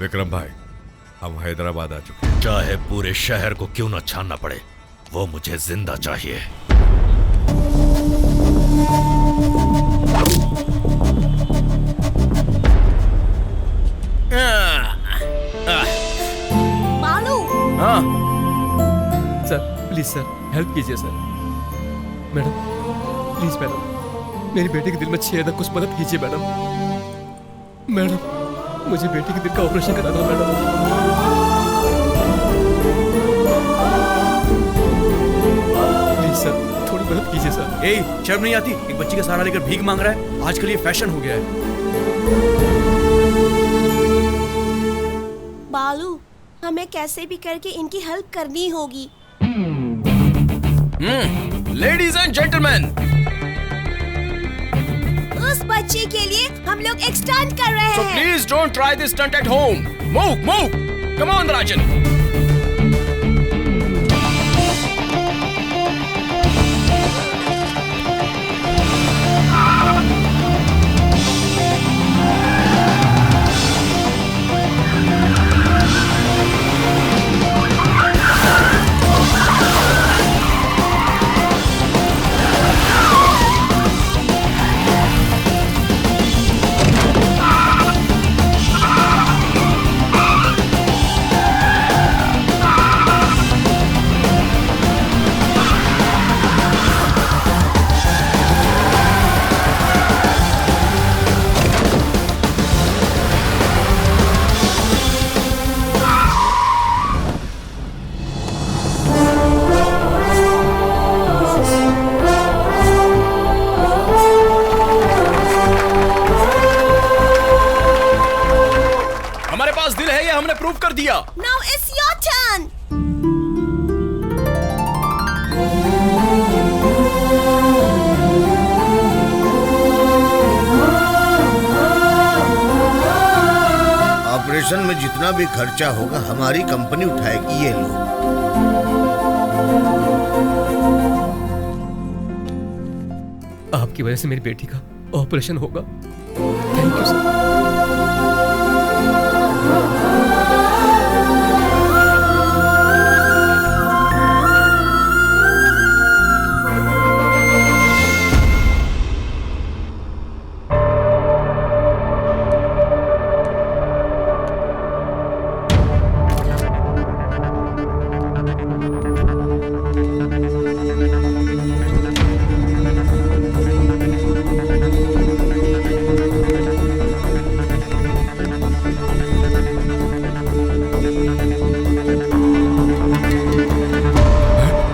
विक्रम भाई, हम हैदराबाद आ चुके हैं। चाहे पूरे शहर को क्यों न छानना पड़े, वो मुझे जिंदा चाहिए। बालू। हाँ सर, प्लीज सर, हेल्प कीजिए सर। मैडम प्लीज मैडम, मेरी बेटी के दिल में छेद है, कुछ मदद कीजिए मैडम। मैडम मुझे बेटी के दिल का ऑपरेशन करा दो मैडम। प्लीज सर, थोड़ी मदद कीजिए सर। ए, शर्म नहीं आती? एक बच्ची का सहारा लेकर भीख मांग रहा है। आजकल ये फैशन हो गया है। बालू, हमें कैसे भी करके इनकी हेल्प करनी होगी। लेडीज एंड जेंटलमैन, उस बच्चे के लिए हम लोग एक स्टंट कर रहे so हैं। please don't try this stunt at home. Move. Come on, Rajan. हमारे पास दिल है, ये हमने प्रूव कर दिया। Now it's your turn. Operation में जितना भी खर्चा होगा हमारी कंपनी उठाएगी। ये लो। आपकी वजह से मेरी बेटी का ऑपरेशन होगा। Thank you sir.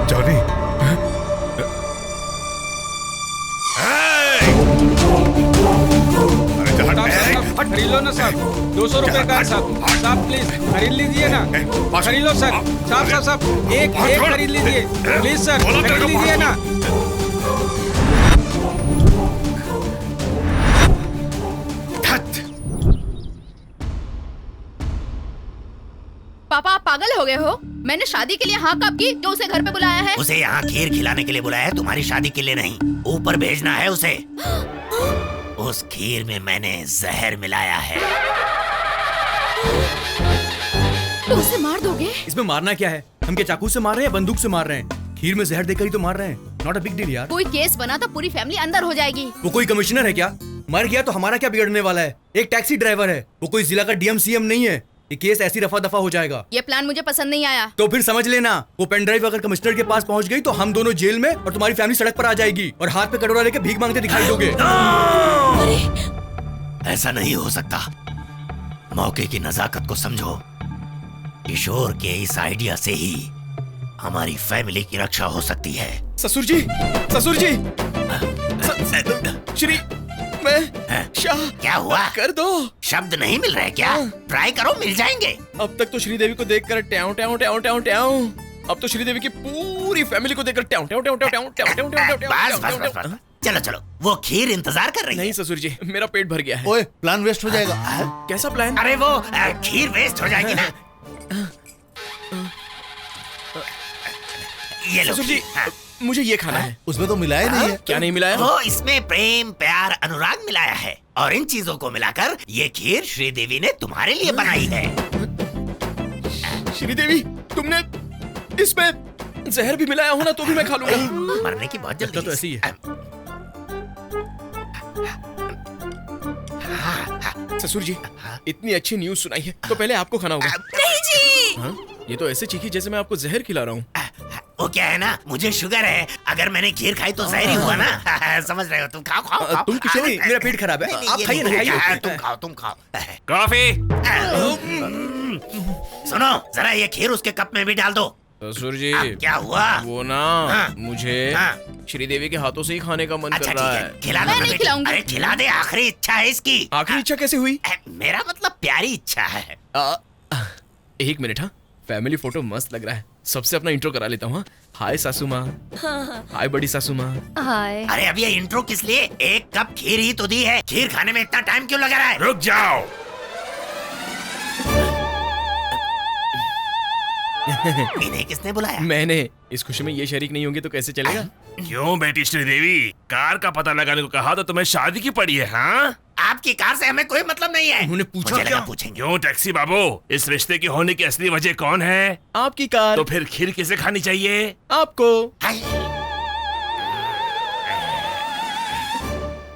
जॉनी, खरीद लो ना साहब, 200 रुपए का साहब। साहब प्लीज खरीद लीजिए ना, खरीद लो सर। साहब एक खरीद लीजिए प्लीज सर, खरीद लीजिए ना। पापा, आप पागल हो गए हो? मैंने शादी के लिए हाँ कब की तो उसे घर पे बुलाया है? उसे यहाँ खीर खिलाने के लिए बुलाया है, तुम्हारी शादी के लिए नहीं। ऊपर भेजना है उसे। उस खीर में मैंने जहर मिलाया है। तो उसे मार दोगे? इसमें मारना क्या है? हम क्या चाकू से मार रहे हैं या बंदूक से मार रहे हैं? खीर में जहर देकर ही तो मार रहे हैं। नॉट अ बिग डील यार। कोई केस बना तो पूरी फैमिली अंदर हो जाएगी। वो कोई कमिश्नर है क्या? मर गया तो हमारा क्या बिगड़ने वाला है? एक टैक्सी ड्राइवर है, वो कोई जिला का डीएम सीएम नहीं है। ये केस ऐसी रफा दफा हो जाएगा। ये प्लान मुझे पसंद नहीं आया। तो फिर समझ लेना, वो पेन ड्राइव अगर कमिश्नर के पास पहुंच गई तो हम दोनों जेल में और तुम्हारी फैमिली सड़क पर आ जाएगी और हाथ पे कटोरा लेके भीख मांगते दिखाई दोगे। ऐसा नहीं हो सकता। मौके की नजाकत को समझो। किशोर के इस आइडिया से ही हमारी फैमिली की रक्षा हो सकती है। ससुर जी, ससुर जी, श्री, मैं शाह। क्या हुआ? कर दो। शब्द नहीं मिल रहे क्या? ट्राई करो, मिल जाएंगे। अब तक तो श्रीदेवी को देखकर ट्याऊ ट्याऊ ट्याऊ ट्याऊ ट्याऊ, अब तो श्रीदेवी की पूरी फैमिली को देखकर ट्याऊ ट्याऊ ट्याऊ ट्याऊ ट्याऊ ट्याऊ ट्याऊ ट्याऊ बस बस बस। चलो चलो, वो खीर इंतजार कर रही है। नहीं ससुर जी, मेरा पेट भर गया है। ओए, प्लान वेस्ट हो जाएगा। कैसा प्लान? अरे वो खीर वेस्ट हो जाएगी ना। ये लो ससुर जी, हाँ। मुझे ये खाना है। उसमें तो मिलाया नहीं है। क्या नहीं मिलाया? वो इसमें प्रेम प्यार अनुराग मिलाया है। और इन चीजों को मिलाकर ये खीर श्रीदेवी ने तुम्हारे लिए बनाई है। श्रीदेवी, तुमने इसमें जहर भी मिलाया हो ना तो भी मैं खा लूंगा। मरने की बहुत जल्दी तो ऐसे ही है। ससुर जी, इतनी अच्छी न्यूज सुनाई है तो पहले आपको खाना होगा। नहीं जी। हाँ? ये तो ऐसे चीखी जैसे मैं आपको जहर खिला रहा हूँ। वो क्या है ना, मुझे शुगर है, अगर मैंने खीर खाई तो जहर ही हुआ ना। समझ रहे हो? तुम खाओ खाओ खाओ। तुम किशोर, मेरा पेट खराब है, आप खाइए ना, खाइए। तुम खाओ। कॉफी। सुनो जरा, ये खीर उसके कप में भी डाल दो। ससुर जी, अब क्या हुआ? वो ना मुझे श्रीदेवी के हाथों से ही खाने का मन अच्छा कर ठीक रहा है, है। खिला मैं दो नहीं बेटी। खिलाऊंगी। अरे खिला दे, आखिरी इच्छा है इसकी। आखिरी इच्छा कैसे हुई? मेरा मतलब प्यारी इच्छा है। एक मिनट। हाँ, फैमिली फोटो मस्त लग रहा है। सबसे अपना इंट्रो करा लेता हूँ। हाँ? हाय सासू माँ। हाय बड़ी सासू माँ। हाय। अरे अब ये इंट्रो किस लिए? एक कप खीर ही तो दी है, खीर खाने में इतना टाइम क्यों लगा रहा है? रुक जाओ। इन्हें किसने बुलाया? मैंने। इस खुशी में ये शरीक नहीं होंगे तो कैसे चलेगा? क्यों बेटी श्रीदेवी, कार का पता लगाने को कहा तो तुम्हें शादी की पड़ी है? हाँ, आपकी कार से हमें कोई मतलब नहीं है। उन्होंने पूछा मुझे लगा क्या? पूछेंगे। क्यों टैक्सी बाबू, इस रिश्ते की होने की असली वजह कौन है? आपकी कार। तो फिर खीर किसे खानी चाहिए? आपको।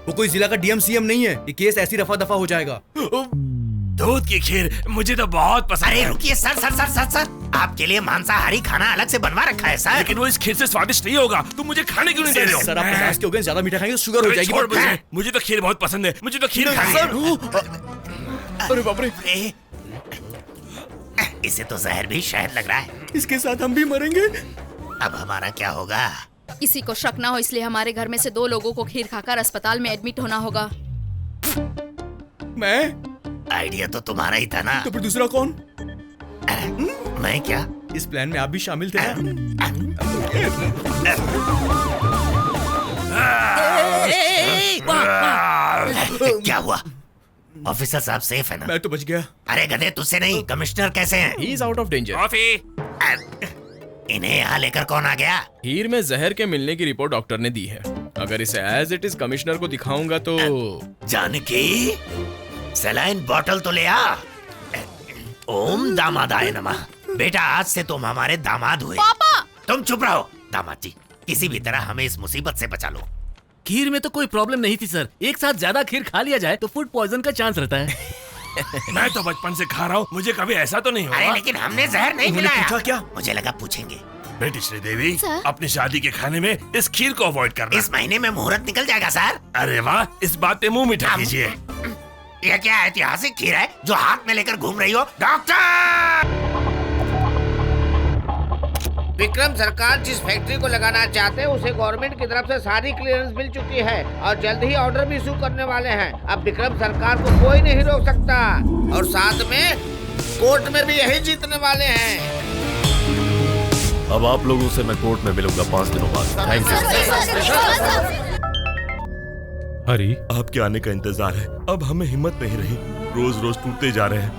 वो कोई जिला का डीएम सीएम नहीं है, ये केस ऐसी रफा दफा हो जाएगा। दूध की खीर मुझे तो बहुत पसंद अरे है। रुकिए सर, आपके लिए मांसाहारी खाना अलग से बनवा रखा है सर। लेकिन वो इस खीर से स्वादिष्ट नहीं होगा। तुम मुझे खाने क्यों नहीं दे रहे हो? सर आप 50 के हो गए, ज्यादा मीठा खाएंगे तो शुगर हो अरे जाएगी। छोड़ मुझे तो खीर बहुत पसंद है, मुझे तो खीर खानी है। अरे बाप रे, अरे, इसे तो जहर भी शायद लग रहा है। इसके साथ हम भी मरेंगे। अब हमारा क्या होगा? किसी को शक ना हो इसलिए हमारे घर में से 2 लोगों को खीर खाकर अस्पताल में एडमिट होना होगा। मैं? आइडिया तो तुम्हारा ही था ना। तो फिर दूसरा कौन? मैं क्या? इस प्लान में आप भी शामिल थे ना? क्या हुआ? ऑफिसर साहब सेफ है ना? मैं तो बच गया। अरे गधे, तुझसे नहीं, कमिश्नर कैसे हैं? He is out of danger. Coffee. इन्हें यहाँ लेकर कौन आ गया? खीर में जहर के मिलने की रिपोर्ट डॉक्टर ने दी है। अगर इसे एज इट इज कमिश्नर को दिखाऊंगा तो जानकी, सलाइन बॉटल तो ले आ। ओम दामादाय नमः। बेटा, आज से तुम हमारे दामाद हुए। पापा! तुम चुप रहो। दामाद जी, किसी भी तरह हमें इस मुसीबत से बचा लो। खीर में तो कोई प्रॉब्लम नहीं थी सर, एक साथ ज्यादा खीर खा लिया जाए तो फूड पॉइजन का चांस रहता है। मैं तो बचपन से खा रहा हूँ, मुझे कभी ऐसा तो नहीं अरे हुआ। लेकिन हमने जहर नहीं उन्होंने मिलाया। पूछा क्या? मुझे लगा पूछेंगे। बेटी श्रीदेवी, सर? अपनी शादी के खाने में इस खीर को अवॉइड करना। इस महीने में मुहूर्त निकल जाएगा सर। अरे वाह, इस बात पे मुंह मीठा कीजिए। यह क्या ऐतिहासिक खीर है जो हाथ में लेकर घूम रही हो? डॉक्टर! विक्रम सरकार जिस फैक्ट्री को लगाना चाहते हैं उसे गवर्नमेंट की तरफ से सारी क्लियरेंस मिल चुकी है और जल्द ही ऑर्डर भी इशू करने वाले हैं। अब विक्रम सरकार को कोई नहीं रोक सकता और साथ में कोर्ट में भी यही जीतने वाले हैं। अब आप लोगों से मैं कोर्ट में मिलूंगा 5 दिनों बाद। Thank you. हरी, आपके आने का इंतजार है। अब हमें हिम्मत नहीं रही, रोज रोज टूटते जा रहे हैं।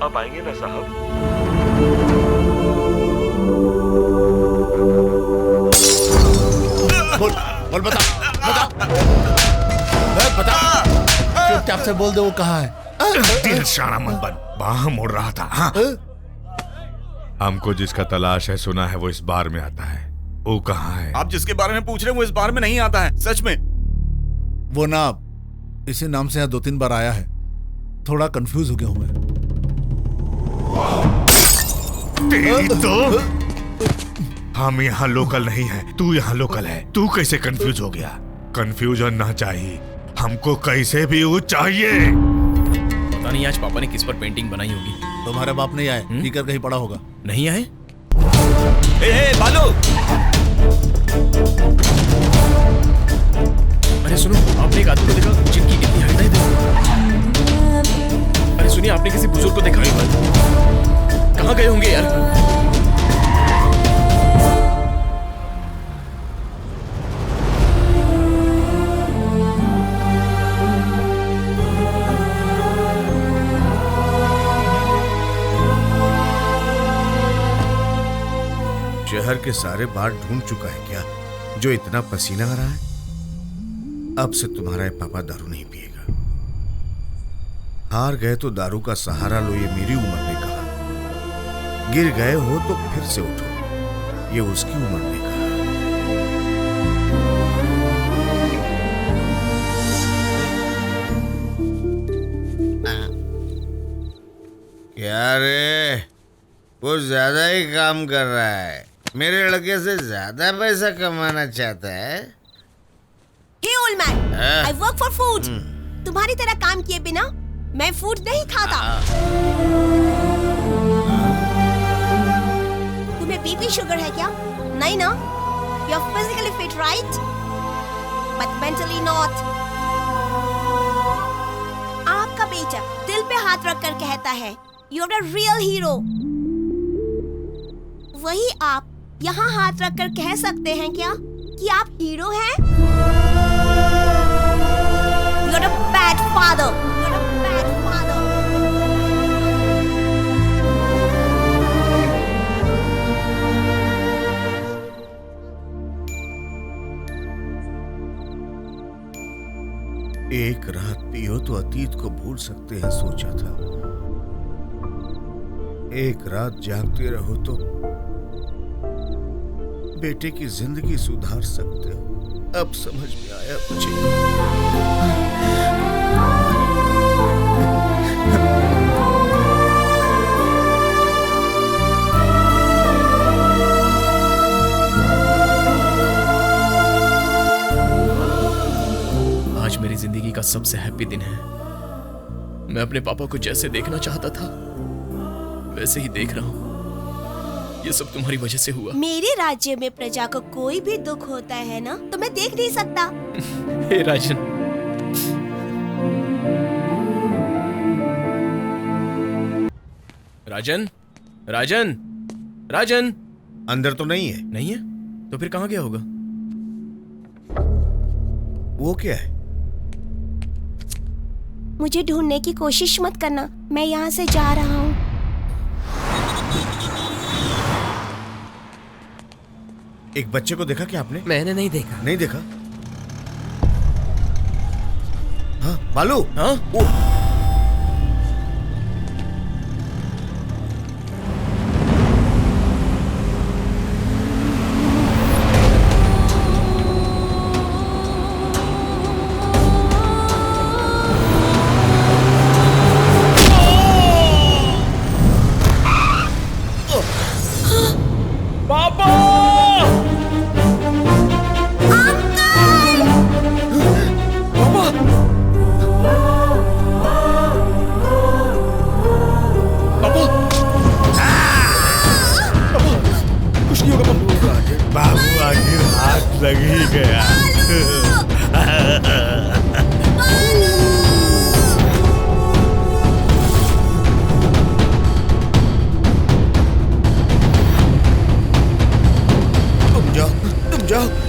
अब आएंगे ना साहब? बोल बता। चुपचाप से बोल दे वो कहाँ है। दिल शाना मत बन, बाह मोड़ रहा था। हाँ? हमको जिसका तलाश है सुना है वो इस बार में आता है। वो कहाँ है? आप जिसके बारे में पूछ रहे हैं वो इस बार में नहीं आता है, सच में। वो ना इसी नाम से यहाँ 2-3 बार आया है। थोड़ा कंफ्यूज हो गया हूँ मैं। तेरी तो हम यहाँ लोकल नहीं है, तू यहाँ लोकल है। तू कैसे कंफ्यूज हो गया? कंफ्यूजन ना चाहिए हमको, कैसे भी वो चाहिए। पता नहीं आज पापा ने किस पर पेंटिंग बनाई होगी। तुम्हारे बाप नहीं आए, स्पीकर कहीं पड़ा होगा। नहीं आए? ए बालू! अरे सुनो, आपने एक आदमी को देखा जिनकी इतनी हाइट है? अरे सुनिए, आपने किसी बुजुर्ग को देखा? कहाँ गए होंगे यार? शहर के सारे बार ढूंढ चुका है क्या जो इतना पसीना आ रहा है? अब से तुम्हारा पापा दारू नहीं पिएगा। हार गए तो दारू का सहारा लो, ये मेरी उम्र ने कहा। गिर गए हो तो फिर से उठो, ये उसकी उम्र ने कहा। क्या रे, कुछ ज्यादा ही काम कर रहा है, मेरे लड़के से ज्यादा पैसा कमाना चाहता है। Hey old man, I work for food. तुम्हारी तरह काम किए बिना मैं फूड नहीं खाता। तुम्हें बीपी शुगर है क्या? नहीं ना? You're physically fit, right? But mentally not. आपका बेटा दिल पे हाथ रखकर कहता है, You're a real hero. वही आप यहाँ हाथ रखकर कह सकते हैं क्या कि आप हीरो हैं? You're a bad father. You're a bad father. एक रात पियो तो अतीत को भूल सकते हैं, सोचा था। एक रात जागते रहो तो बेटे की जिंदगी सुधार सकते हो। अब समझ में आया मुझे। आज मेरी जिंदगी का सबसे हैप्पी दिन है। मैं अपने पापा को जैसे देखना चाहता था वैसे ही देख रहा हूँ। ये सब तुम्हारी वजह से हुआ। मेरे राज्य में प्रजा को कोई भी दुख होता है ना तो मैं देख नहीं सकता। हे राजन, राजन, राजन, राजन अंदर तो नहीं है। नहीं है तो फिर कहाँ गया होगा? वो क्या है? मुझे ढूंढने की कोशिश मत करना, मैं यहाँ से जा रहा हूँ। एक बच्चे को देखा क्या आपने? मैंने नहीं देखा। नहीं देखा? हाँ बालू। हाँ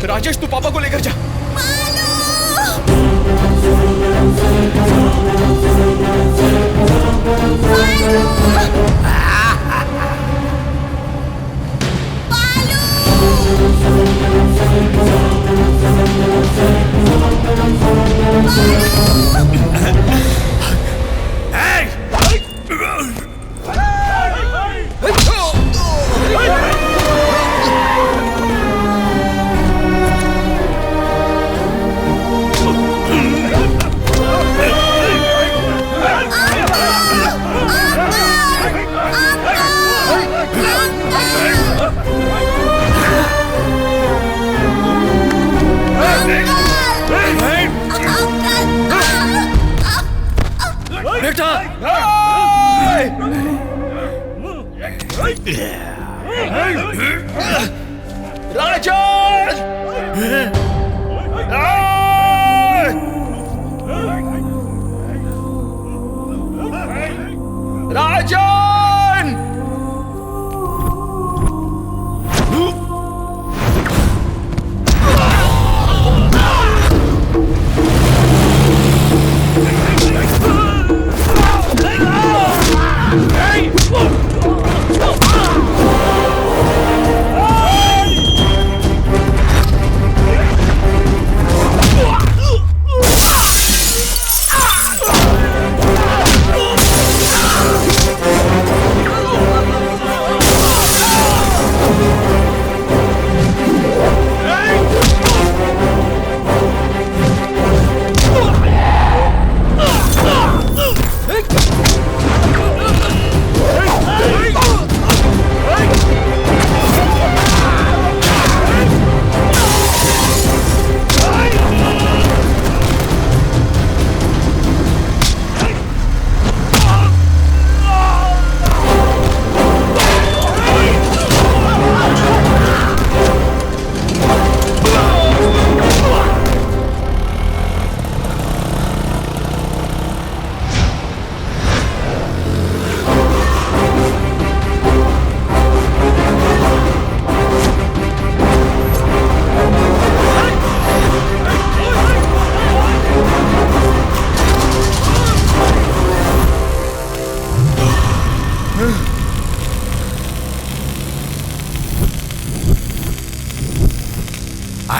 राजेश, तू पापा को लेकर जा।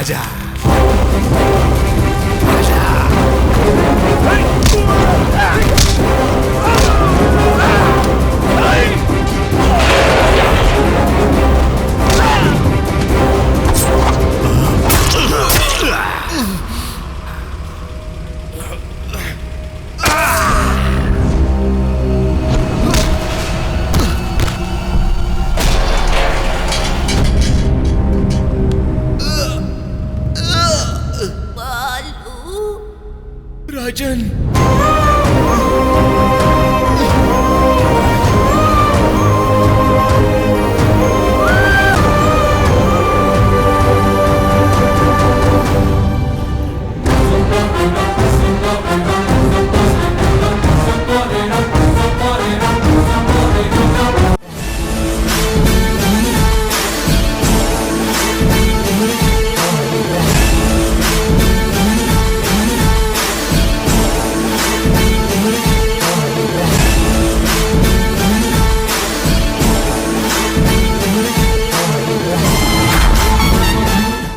आजा